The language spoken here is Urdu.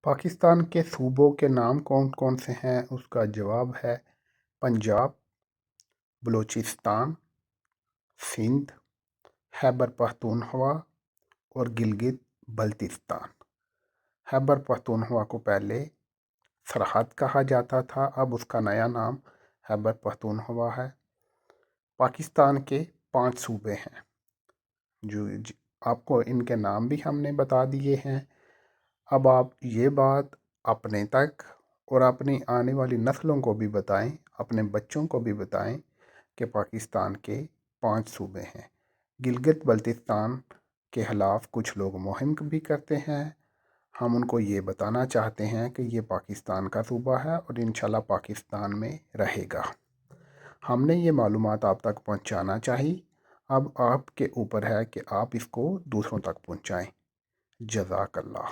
پاکستان کے صوبوں کے نام کون کون سے ہیں؟ اس کا جواب ہے پنجاب، بلوچستان، سندھ، خیبر پختونخوا اور گلگت بلتستان۔ خیبر پختونخوا کو پہلے سرحد کہا جاتا تھا، اب اس کا نیا نام خیبر پختونخوا ہے۔ پاکستان کے 5 صوبے ہیں جو آپ کو ان کے نام بھی ہم نے بتا دیے ہیں۔ اب آپ یہ بات اپنے تک اور اپنی آنے والی نسلوں کو بھی بتائیں، اپنے بچوں کو بھی بتائیں کہ پاکستان کے 5 صوبے ہیں۔ گلگت بلتستان کے خلاف کچھ لوگ مہم بھی کرتے ہیں، ہم ان کو یہ بتانا چاہتے ہیں کہ یہ پاکستان کا صوبہ ہے اور انشاءاللہ پاکستان میں رہے گا۔ ہم نے یہ معلومات آپ تک پہنچانا چاہی، اب آپ کے اوپر ہے کہ آپ اس کو دوسروں تک پہنچائیں۔ جزاک اللہ۔